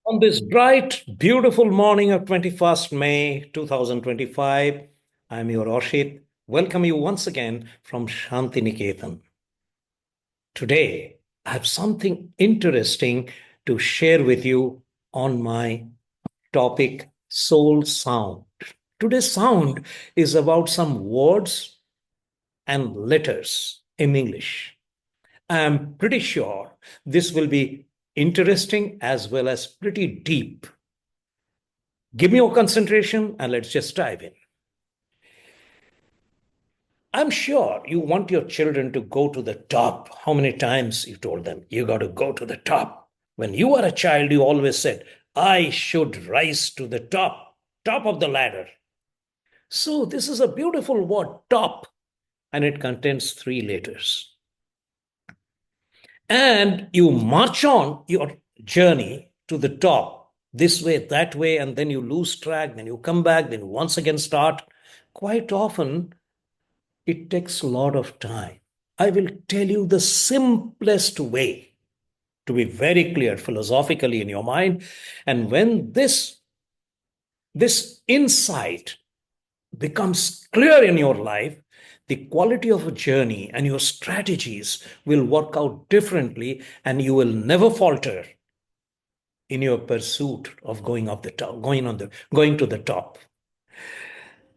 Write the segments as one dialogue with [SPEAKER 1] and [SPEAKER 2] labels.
[SPEAKER 1] On this bright, beautiful morning of 21st May 2025, I'm your Asit. Welcome you once again from Santiniketan. Today, I have something interesting to share with you on my topic, soul sound. Today's sound is about some words and letters in English. I'm pretty sure this will be interesting as well as pretty deep. Give me your concentration and let's just dive in. I'm sure you want your children to go to the top. How many times you told them you got to go to the top? When you were a child, you always said, I should rise to the top, top of the ladder. So this is a beautiful word, top, and it contains three letters. And you march on your journey to the top, this way, that way, and then you lose track, then you come back, then once again start. Quite often, it takes a lot of time. I will tell you the simplest way to be very clear philosophically in your mind. And when this insight becomes clear in your life, the quality of a journey and your strategies will work out differently, and you will never falter in your pursuit of going up the top, going to the top.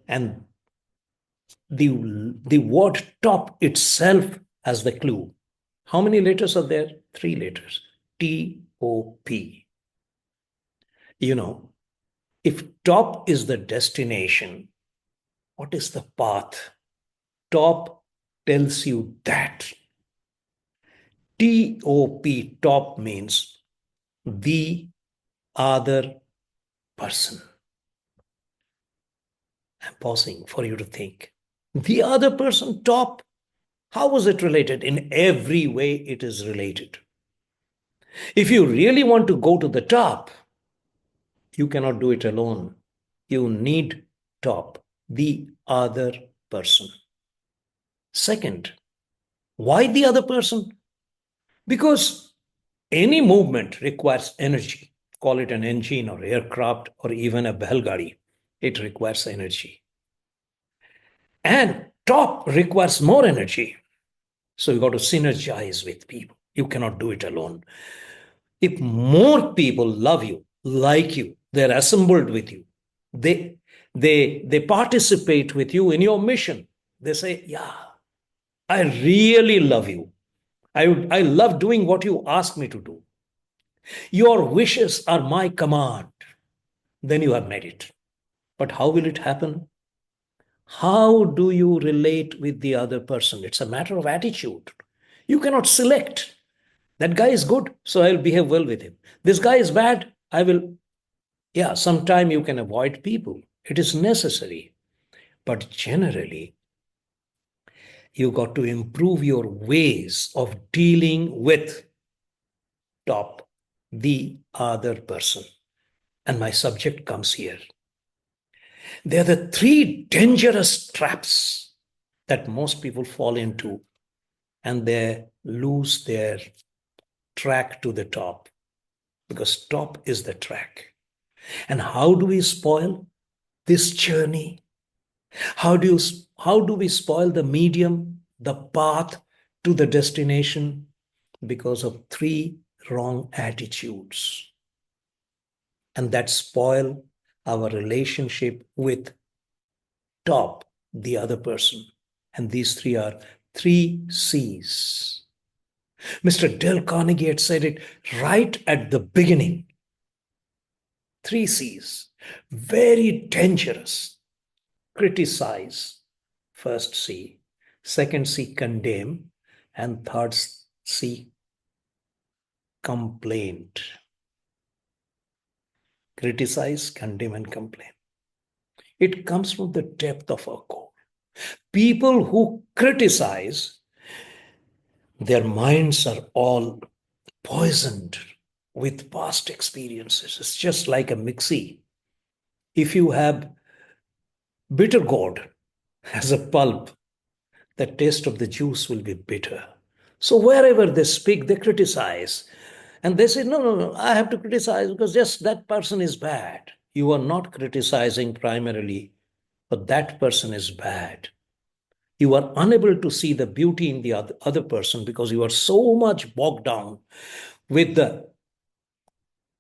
[SPEAKER 1] And the word top itself has the clue. How many letters are there? Three letters. T-O-P. You know, if top is the destination, what is the path? Top tells you that. T-O-P, top means the other person. I'm pausing for you to think. The other person, top, how was it related? In every way, it is related. If you really want to go to the top, you cannot do it alone. You need top, the other person. Second, why the other person? Because any movement requires energy. Call it an engine or aircraft or even a belgadi. It requires energy. And top requires more energy. So you got to synergize with people. You cannot do it alone. If more people love you, like you, they're assembled with you, they they participate with you in your mission. They say, yeah, I really love you. I love doing what you ask me to do. Your wishes are my command. Then you have made it. But how will it happen? How do you relate with the other person? It's a matter of attitude. You cannot select. That guy is good, so I'll behave well with him. This guy is bad, I will. Yeah, sometime you can avoid people. It is necessary. But generally, you got to improve your ways of dealing with top, the other person. And my subject comes here. They are the three dangerous traps that most people fall into, and they lose their track to the top, because top is the track. And how do we spoil this journey? How do we spoil the medium, the path to the destination? Because of three wrong attitudes. And that spoil our relationship with top, the other person. And these three are three C's. Mr. Dale Carnegie had said it right at the beginning. Three C's. Very dangerous. Criticize, first C. Second C, condemn. And third C, complaint. Criticize, condemn, and complain. It comes from the depth of our core. People who criticize, their minds are all poisoned with past experiences. It's just like a mixie. If you have bitter gourd as a pulp, the taste of the juice will be bitter. So wherever they speak, they criticize. And they say, no, no, no, I have to criticize because just that person is bad. You are not criticizing primarily, but that person is bad. You are unable to see the beauty in the other person because you are so much bogged down with the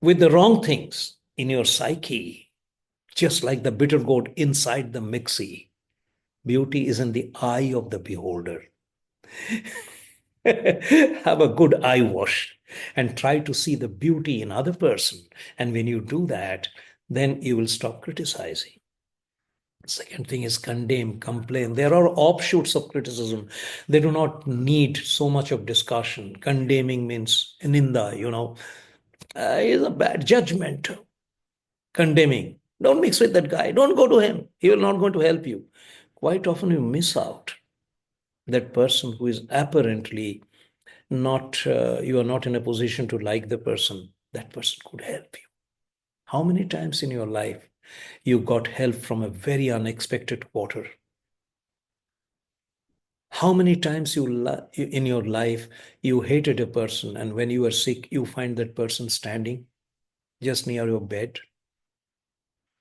[SPEAKER 1] wrong things in your psyche, just like the bitter gourd inside the mixie. Beauty is in the eye of the beholder. Have a good eye wash and try to see the beauty in other person. And when you do that, then you will stop criticizing. Second thing is condemn, complain. There are offshoots of criticism. They do not need so much of discussion. Condemning means ninda, is a bad judgment. Condemning. Don't mix with that guy. Don't go to him. He will not going to help you. Quite often you miss out that person who is apparently not, you are not in a position to like the person. That person could help you. How many times in your life you got help from a very unexpected quarter? How many times in your life you hated a person, and when you are sick, you find that person standing just near your bed?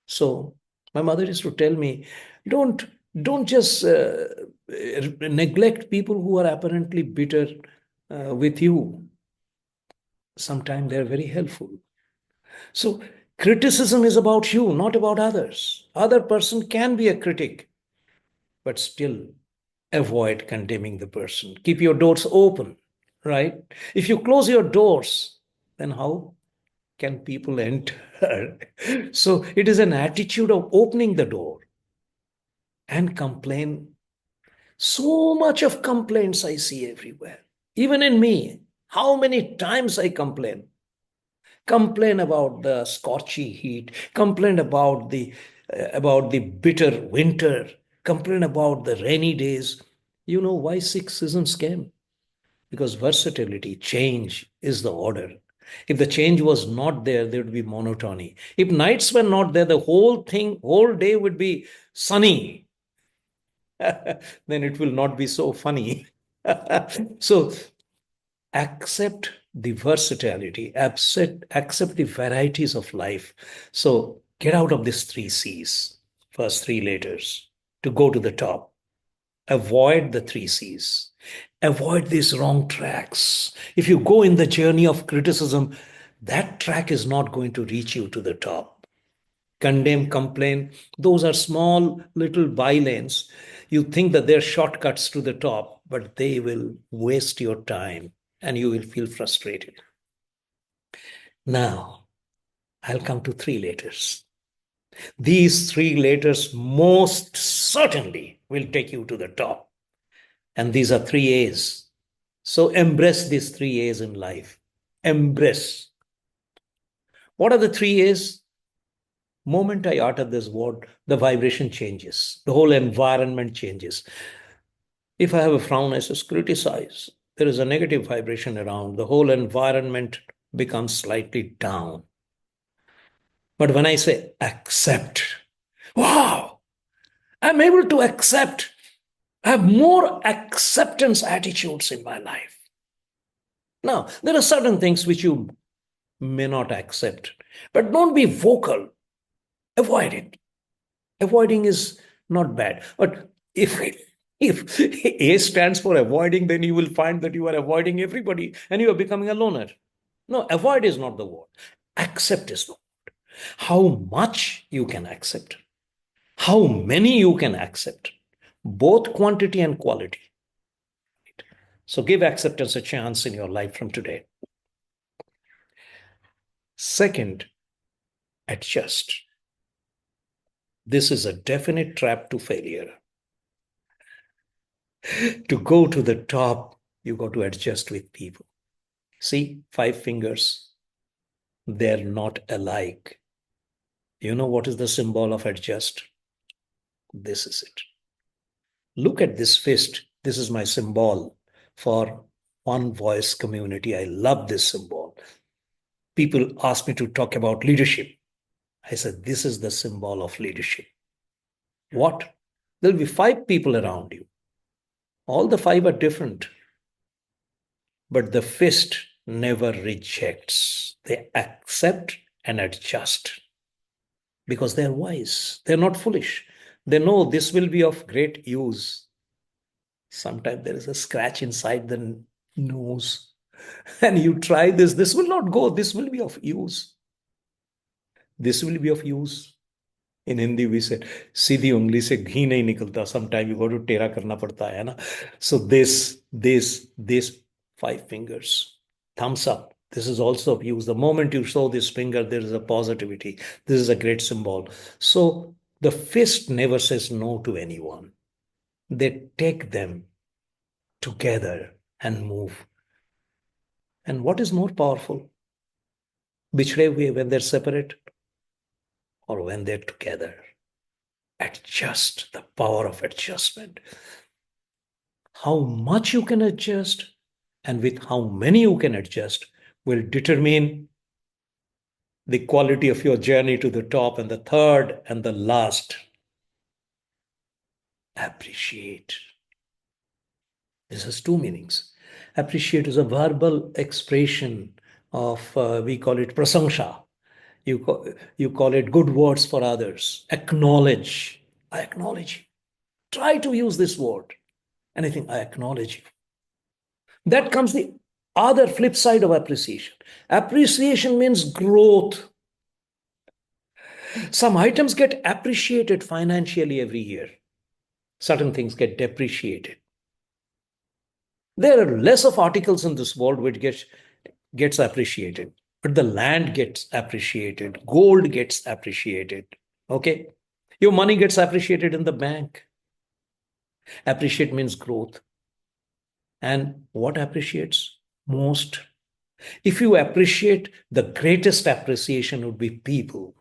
[SPEAKER 1] So my mother used to tell me, don't don't just neglect people who are apparently bitter with you. Sometimes they're very helpful. So criticism is about you, not about others. Other person can be a critic, but still avoid condemning the person. Keep your doors open, right? If you close your doors, then how can people enter? So it is an attitude of opening the door and complain. So much of complaints I see everywhere, even in me. How many times I complain about the scorchy heat, complain about the bitter winter, complain about the rainy days. You know why six seasons came? Because versatility, change is the order. If the change was not there, there would be monotony. If nights were not there, the whole day would be sunny. Then it will not be so funny. So accept the versatility, accept the varieties of life. So get out of these three C's, first three letters, to go to the top. Avoid the three C's. Avoid these wrong tracks. If you go in the journey of criticism, that track is not going to reach you to the top. Condemn, complain, those are small little bylanes. You think that they're shortcuts to the top, but they will waste your time and you will feel frustrated. Now, I'll come to three letters. These three letters most certainly will take you to the top. And these are three A's. So embrace these three A's in life. Embrace. What are the three A's? Moment I utter this word, the vibration changes. The whole environment changes. If I have a frown, I just criticize. There is a negative vibration around. The whole environment becomes slightly down. But when I say accept, wow, I'm able to accept. I have more acceptance attitudes in my life. Now, there are certain things which you may not accept, but don't be vocal. Avoid it. Avoiding is not bad. But if A stands for avoiding, then you will find that you are avoiding everybody and you are becoming a loner. No, avoid is not the word. Accept is the word. How much you can accept, how many you can accept, both quantity and quality. So give acceptance a chance in your life from today. Second, adjust. This is a definite trap to failure. To go to the top, you got to adjust with people. See, five fingers, they're not alike. You know what is the symbol of adjust? This is it. Look at this fist. This is my symbol for one voice community. I love this symbol. People ask me to talk about leadership. I said, this is the symbol of leadership. What? There'll be five people around you. All the five are different. But the fist never rejects. They accept and adjust because they're wise. They're not foolish. They know this will be of great use. Sometimes there is a scratch inside the nose, and you try this. This will not go. This will be of use. This will be of use. In Hindi, we said, सीधी उंगली से घी नहीं निकलता. Sometimes you got to टेढ़ा करना पड़ता है ना. So this 5 fingers, thumbs up. This is also of use. The moment you show this finger, there is a positivity. This is a great symbol. So the fist never says no to anyone. They take them together and move. And what is more powerful? बिछड़े हुए when they're separate or when they're together. Adjust, the power of adjustment. How much you can adjust and with how many you can adjust will determine the quality of your journey to the top. And the third and the last, appreciate. This has two meanings. Appreciate is a verbal expression of, we call it prasangsha. You call it good words for others. Acknowledge. I acknowledge you. Try to use this word. Anything, I acknowledge you. That comes the other flip side of appreciation. Appreciation means growth. Some items get appreciated financially every year. Certain things get depreciated. There are less of articles in this world which gets appreciated, but the land gets appreciated, gold gets appreciated. Okay, your money gets appreciated in the bank. Appreciate means growth. And what appreciates most? If you appreciate, the greatest appreciation would be people.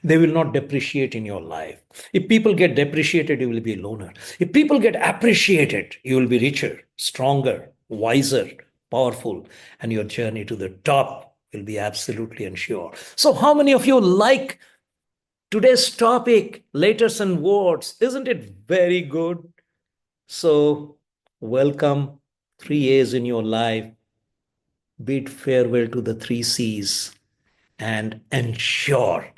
[SPEAKER 1] They will not depreciate in your life. If people get depreciated, you will be a loner. If people get appreciated, you will be richer, stronger, wiser, powerful, and your journey to the top will be absolutely ensure. So, how many of you like today's topic, letters and words? Isn't it very good? So, welcome 3 A's in your life. Bid farewell to the 3 C's and ensure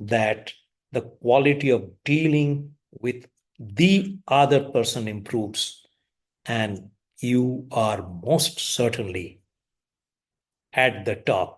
[SPEAKER 1] that the quality of dealing with the other person improves, and you are most certainly at the top